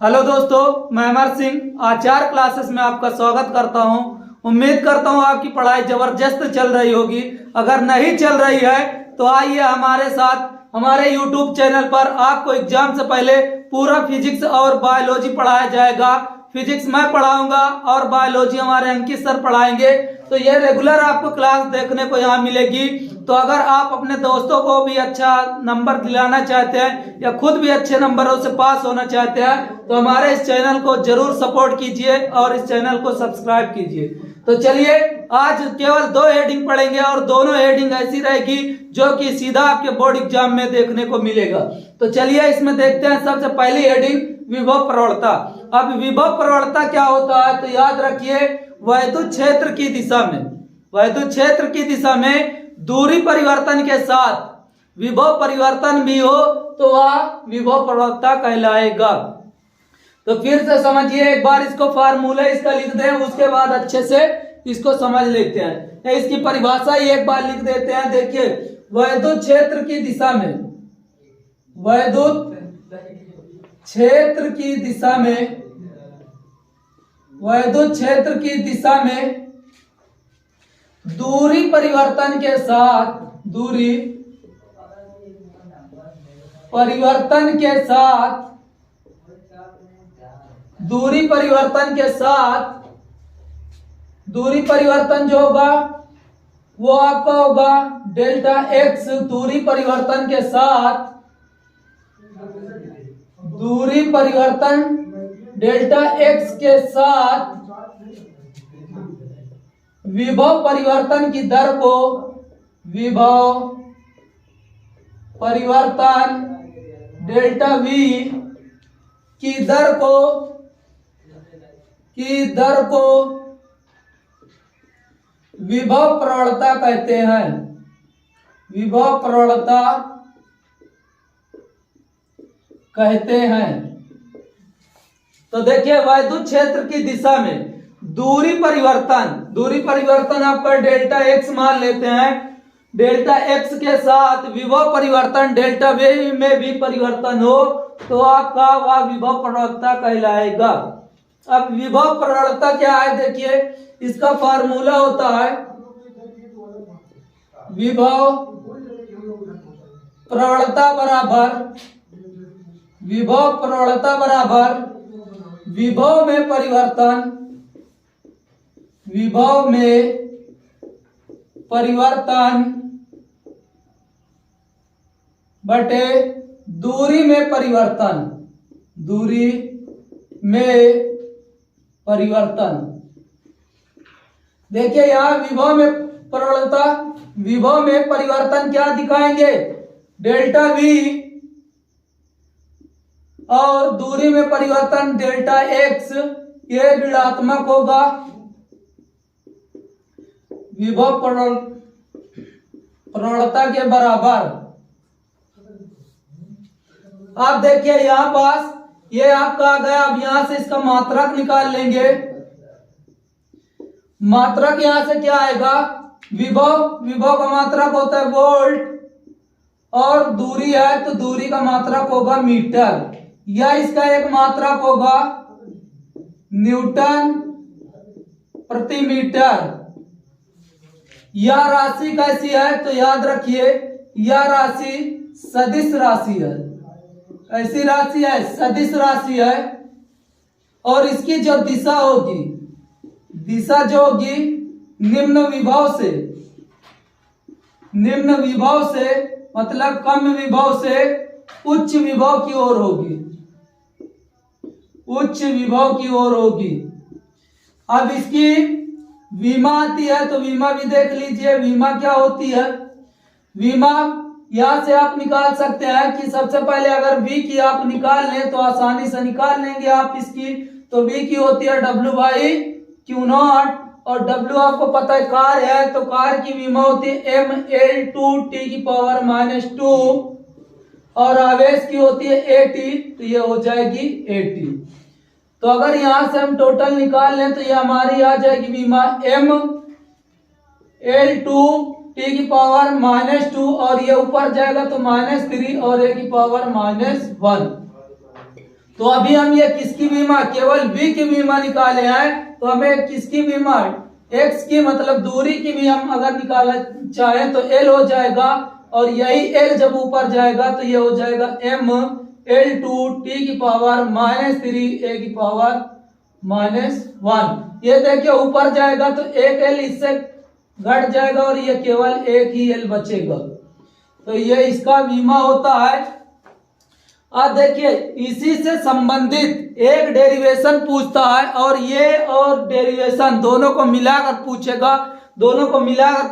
Hello दोस्तों, मैं अमर सिंह आचार क्लासेस में आपका स्वागत करता हूं। उम्मीद करता हूं आपकी पढ़ाई जबरदस्त चल रही होगी। अगर नहीं चल रही है तो आइए हमारे साथ हमारे यूट्यूब चैनल पर आपको एग्जाम से पहले पूरा फिजिक्स और बायोलॉजी पढ़ाया जाएगा। फिजिक्स मैं पढ़ाऊंगा और बायोलॉजी हमारे अंकित सर पढ़ाएंगे। तो ये रेगुलर आपको क्लास देखने को यहाँ मिलेगी। तो अगर आप अपने दोस्तों को भी अच्छा नंबर दिलाना चाहते हैं या खुद भी अच्छे नंबरों से पास होना चाहते हैं तो हमारे इस चैनल को जरूर सपोर्ट कीजिए और इस चैनल को सब्सक्राइब कीजिए। तो चलिए आज केवल 2 हेडिंग पढ़ेंगे और दोनों हेडिंग ऐसी रहेगी जो कि सीधा आपके बोर्ड एग्जाम में देखने को मिलेगा। तो चलिए इसमें देखते हैं। सबसे पहली हेडिंग विभव प्रवणता। अब विभव प्रवणता क्या होता है तो याद रखिए, वैद्युत क्षेत्र की दिशा में दूरी परिवर्तन के साथ विभव परिवर्तन भी हो तो वह विभव प्रवणता कहलाएगा। तो फिर से समझिए एक बार, इसको फार्मूला इसका लिख दें, उसके बाद अच्छे से इसको समझ लेते हैं। इसकी परिभाषा ही एक बार लिख देते हैं। देखिए, वैद्युत क्षेत्र की दिशा में दूरी परिवर्तन के साथ दूरी परिवर्तन जो होगा वो आपका होगा डेल्टा एक्स। दूरी परिवर्तन के साथ डेल्टा एक्स के साथ विभव परिवर्तन की दर को डेल्टा वी की दर को विभव प्रवणता कहते हैं। तो देखिए, वैद्युत क्षेत्र की दिशा में दूरी परिवर्तन आपका डेल्टा एक्स मान लेते हैं। डेल्टा एक्स के साथ विभव परिवर्तन डेल्टा वी में भी परिवर्तन हो तो आपका वह विभव प्रवणता कहलाएगा। अब विभव प्रवणता क्या है, देखिए इसका फार्मूला होता है विभव प्रवणता बराबर विभव में परिवर्तन बटे दूरी में परिवर्तन। देखिए यहाँ विभव में परिवर्तन क्या दिखाएंगे, डेल्टा वी, और दूरी में परिवर्तन डेल्टा एक्स, ये ऋणात्मक होगा। विभव प्रवणता के बराबर। आप देखिए यहाँ पास ये आपका आ गया। अब यहां से इसका मात्रक निकाल लेंगे। मात्रक यहां से क्या आएगा, विभव का मात्रक होता है वोल्ट, और दूरी है तो दूरी का मात्रक होगा मीटर, या इसका एक मात्रक होगा न्यूटन प्रति मीटर। यह राशि कैसी है तो याद रखिए, यह राशि सदिश राशि है। ऐसी राशि है, सदिश राशि है। और इसकी जो दिशा होगी निम्न विभव से मतलब कम विभव से उच्च विभव की ओर होगी। अब इसकी विमा आती है तो विमा भी देख लीजिए। विमा क्या होती है, विमा यहां से आप निकाल सकते हैं कि सबसे पहले अगर V की आप निकाल लें तो आसानी से निकाल लेंगे आप इसकी। तो V की होती है W/Q0, और W आपको पता है कार है तो कार की विमा होती है mL2T⁻², और आवेश की होती है AT, तो ये हो जाएगी AT। तो अगर यहां से हम टोटल निकाल लें तो ये हमारी आ जाएगी विमा mL2T⁻², और ये ऊपर जाएगा तो -3 और A⁻1। तो तो अभी हम ये किसकी विमा, केवल v की विमा निकाले हैं, तो हमें किसकी विमा, x की मतलब दूरी की भी हम अगर निकालना चाहें तो l हो जाएगा, और यही l जब ऊपर जाएगा तो ये हो जाएगा m l2 t की पावर -3 a की पावर -1। ये देखिए ऊपर जाएगा तो एक l इससे घट जाएगा और ये केवल एक ही l बचेगा, तो ये इसका बीमा होता है। अब देखिए इसी से संबंधित एक डेरिवेशन पूछता है, और ये और डेरिवेशन दोनों को मिलाकर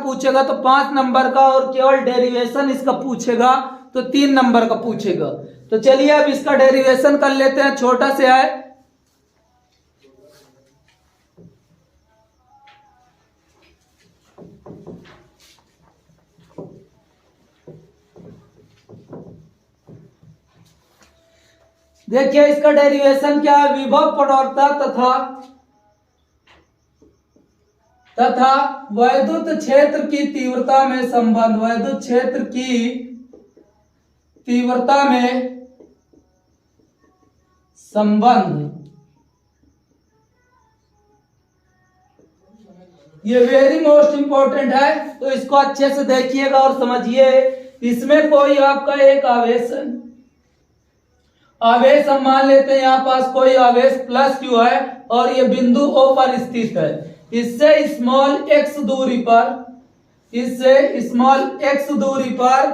पूछेगा, तो 5 नंबर का, और केवल डेरिवेशन इसका पूछेगा तो 3 नंबर का पूछेगा। तो चलिए अब इसका डेरिवेशन कर लेते हैं, छोटा से है। देखिए इसका डेरिवेशन क्या है, विभव प्रवणता तथा वैद्युत क्षेत्र की तीव्रता में संबंध, वैद्युत क्षेत्र की तीव्रता में संबंध, ये वेरी मोस्ट इंपॉर्टेंट है, तो इसको अच्छे से देखिएगा और समझिए। इसमें कोई आपका एक आवेश हम मान लेते हैं, यहाँ पास कोई आवेश प्लस क्यू है और ये बिंदु O पर स्थित है। इससे स्मॉल x दूरी पर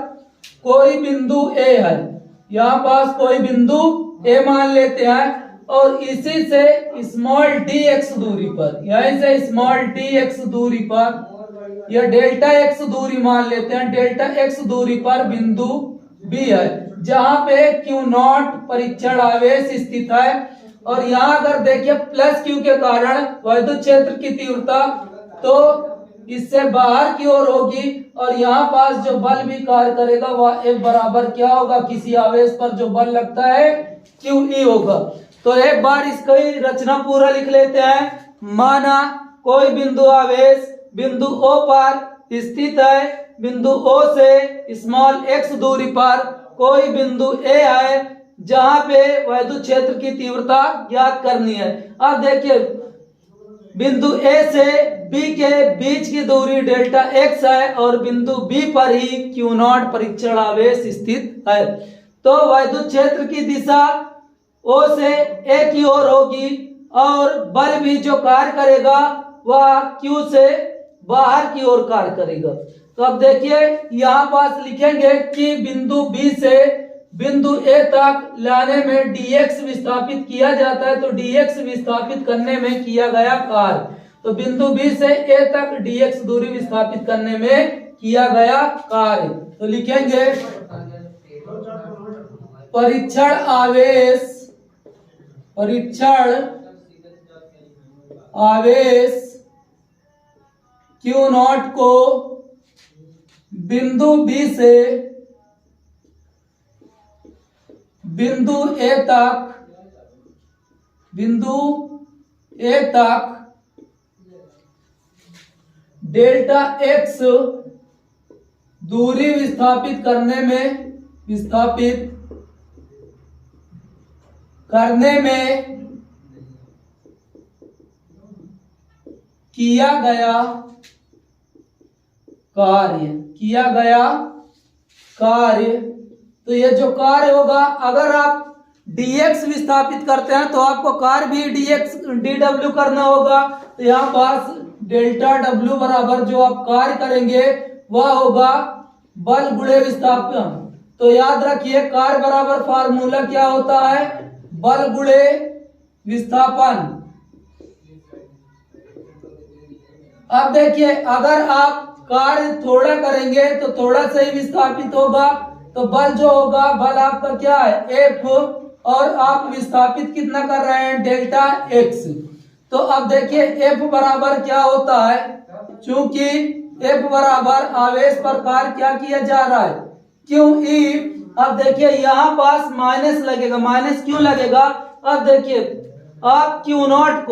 कोई बिंदु A है, यहाँ पास कोई बिंदु A मान लेते हैं, और इसी से स्मॉल dx दूरी पर, यहीं से स्मॉल dx दूरी पर, यह डेल्टा x दूरी मान लेते हैं, डेल्टा x दूरी पर बिंदु B है, जहां पे Q0 परीक्षण आवेश स्थित है। और यहाँ अगर देखिए प्लस Q के कारण वैद्युत क्षेत्र की तीव्रता तो इससे बाहर की ओर होगी, और यहाँ पास जो बल भी कार्य करेगा वह F बराबर क्या होगा, किसी आवेश पर जो बल लगता है QE होगा। तो एक बार इसकी रचना पूरा लिख लेते हैं। माना कोई बिंदु आवेश बिंदु O पर स्थित है, बिंदु O से स्मॉल x दूरी पर कोई बिंदु A है, जहां पे वैद्युत क्षेत्र की तीव्रता ज्ञात करनी है। अब देखिए बिंदु A से B के बीच की दूरी डेल्टा x है, और बिंदु B पर ही Q0 परीक्षण आवेश स्थित है। तो वैद्युत क्षेत्र की दिशा O से A की ओर होगी, और बल भी जो कार्य करेगा वह Q से बाहर की ओर कार्य करेगा। तो अब देखिए यहाँ पास लिखेंगे कि बिंदु B से बिंदु A तक लाने में dx विस्थापित किया जाता है, तो dx विस्थापित करने में किया गया कार्य, तो बिंदु B से A तक dx दूरी विस्थापित करने में किया गया कार्य। तो लिखेंगे परीक्षण आवेश Q0 को बिंदु B से बिंदु A तक डेल्टा x दूरी विस्थापित करने में किया गया कार्य। तो ये जो कार्य होगा, अगर आप dx विस्थापित करते हैं तो आपको कार्य भी dw करना होगा। तो यहाँ पास डेल्टा w बराबर जो आप कार्य करेंगे वह होगा बल गुणे विस्थापन। तो याद रखिए कार्य बराबर फार्मूला क्या होता है, बल गुणे विस्थापन। अब देखिए अगर आप कार्य थोड़ा करेंगे तो थोड़ा सा ही विस्थापित होगा, तो बल जो होगा, बल आपका क्या है F, और आप विस्थापित कितना कर रहे हैं डेल्टा x। तो अब देखिए F बराबर क्या होता है, चूंकि F बराबर आवेश पर कार्य क्या किया जा रहा है QE। अब देखिए यहाँ पास माइनस लगेगा, माइनस क्यों लगेगा, अब देखिए आप Q0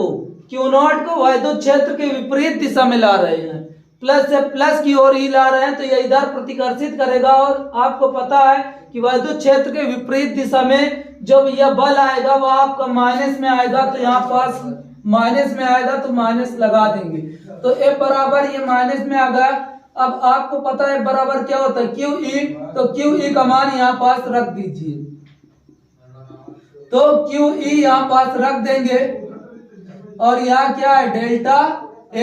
को वैद्युत क्षेत्र के विपरीत दिशा में ला रहे हैं, प्लस से प्लस की ओर ही ला रहे हैं, तो ये इधर प्रतिकर्षित करेगा। और आपको पता है कि वैद्युत क्षेत्र के विपरीत दिशा में जब यह बल आएगा वो आपका माइनस में आएगा, तो यहाँ पास माइनस में आएगा तो माइनस लगा देंगे। तो F बराबर ये माइनस में आ गया। अब आपको पता है बराबर क्या होता है QE, तो QE का मान यहाँ पास रख दीजिए। तो QE यहाँ पास रख देंगे और यहाँ क्या है डेल्टा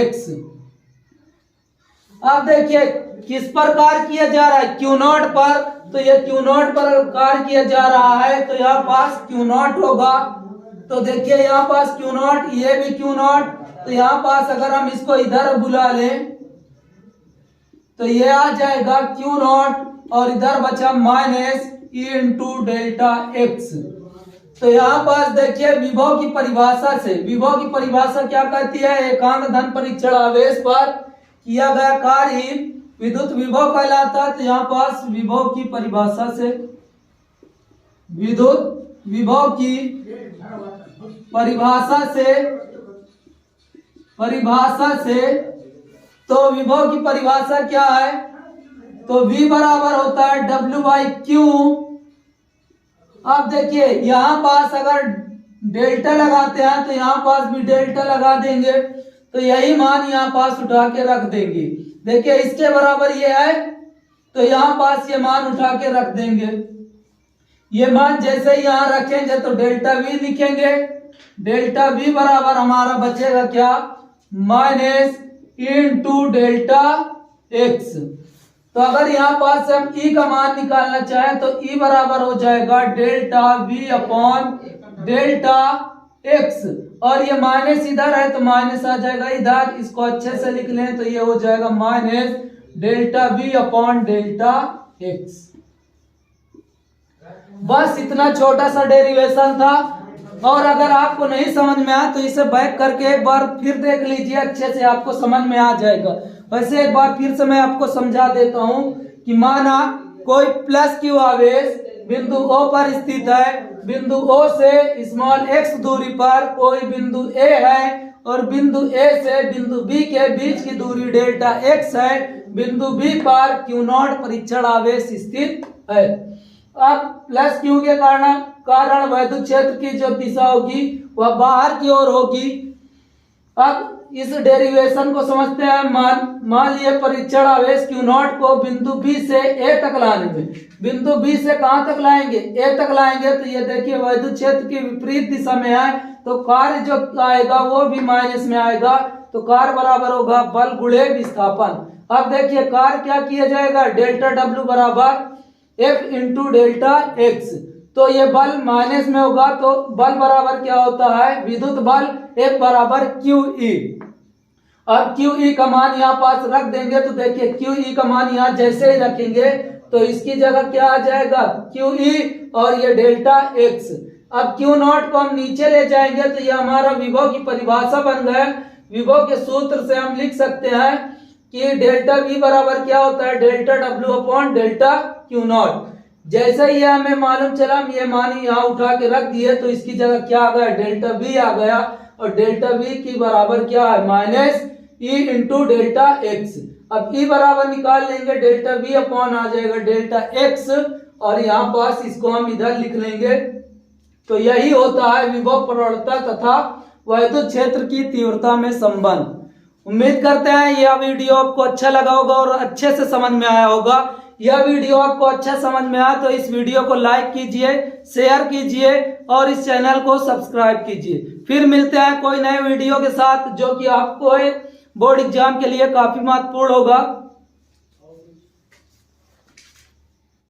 X। अब देखिए किस पर कार्य किया जा रहा है, Q0 पर, तो ये Q0 पर कार्य किया जा रहा है, तो यहाँ पास Q0 होगा। तो देखिए यहाँ पास Q0, ये भी Q0, तो यहाँ पास अगर हम इसको इधर बुला लें तो ये आ जाएगा Q0 और इधर बचा minus E into delta X। तो यहाँ पास देखिए विभव की परिभाषा से, विभव की परिभाषा क्या कहती है, एकांक धन परीक्षण आवेश पर किया गया कार्य ही विद्युत विभव कहलाता है। तो यहाँ पास विभव की परिभाषा से, विद्युत विभव की परिभाषा से तो विभव की परिभाषा क्या है, तो V बराबर होता है W/Q। अब देखिए यहाँ पास अगर डेल्टा लगाते हैं तो यहाँ पास भी डेल्टा लगा देंगे, तो यही मान यहाँ पास उठा के रख देंगे। देखिए इसके बराबर ये है, तो यहाँ पास ये मान उठा के रख देंगे। ये मान जैसे ही यहाँ रखेंगे तो डेल्टा V लिखेंगे। डेल्टा V बराबर हमारा बचेगा क्या, माइनस इंटू डेल्टा X। तो अगर यहाँ पास हम E का मान निकालना चाहें तो E बराबर हो जाएगा delta V upon delta X, और ये माइनस इधर है तो माइनस आ जाएगा इधर, इसको अच्छे से लिख लें तो ये हो जाएगा minus delta V upon delta X। बस इतना छोटा सा डेरिवेशन था, और अगर आपको नहीं समझ में आया तो इसे बैक करके एक बार फिर देख लीजिए, अच्छे से आपको समझ में आ जाएगा। वैसे एक बार फिर से मैं आपको समझा देता हूं कि माना कोई प्लस Q आवेश बिंदु O पर स्थित है, बिंदु O से स्मॉल x दूरी पर कोई बिंदु A है, और बिंदु A से बिंदु B के बीच की दूरी डेल्टा x है। बिंदु B पर Q0 परीक्षण आवेश स्थित है। अब प्लस Q के कारण वैद्युत क्षेत्र की जो दिशा होगी वह बाहर की ओर होगी। अब इस डेरिवेशन को समझते हैं। मान लिए परीक्षण आवेश Q0 को बिंदु B से A तक लाने में, बिंदु B से कहां तक लाएंगे, A तक लाएंगे, तो ये देखिए वैद्युत क्षेत्र की विपरीत दिशा में है, तो कार्य जो आएगा वो भी माइनस में आएगा। तो कार्य बराबर होगा बल गुणे विस्थापन। अब देखिए कार्य क्या किया जाएगा, डेल्टा W बराबर F इंटू डेल्टा X। तो ये बल माइनस में होगा, तो बल बराबर क्या होता है, विद्युत बल F बराबर QE। अब QE का मान यहाँ पास रख देंगे, तो देखिए QE का मान यहाँ जैसे ही रखेंगे तो इसकी जगह क्या आ जाएगा QE और ये डेल्टा X। अब Q0 को हम नीचे ले जाएंगे तो ये हमारा विभव की परिभाषा बन गया। विभव के सूत्र से हम लिख सकते हैं कि डेल्टा V बराबर क्या होता है, delta W upon delta Q0। जैसे ही हमें मालूम चला, हम ये मान यहाँ उठा के रख दिए, तो इसकी जगह क्या आ गया, डेल्टा V आ गया, और डेल्टा V की बराबर क्या है, minus E into delta X। अब E बराबर निकाल लेंगे, डेल्टा V अपॉन आ जाएगा डेल्टा X, और यहाँ पास इसको हम इधर लिख लेंगे। तो यही होता है विभव प्रवणता तथा वैद्युत क्षेत्र की तीव्रता में संबंध। उम्मीद करते हैं यह वीडियो आपको अच्छा लगा होगा और अच्छे से समझ में आया होगा। यह वीडियो आपको अच्छा समझ में आया तो इस वीडियो को लाइक कीजिए, शेयर कीजिए और इस चैनल को सब्सक्राइब कीजिए। फिर मिलते हैं कोई नए वीडियो के साथ जो कि आपको बोर्ड एग्जाम के लिए काफी महत्वपूर्ण होगा।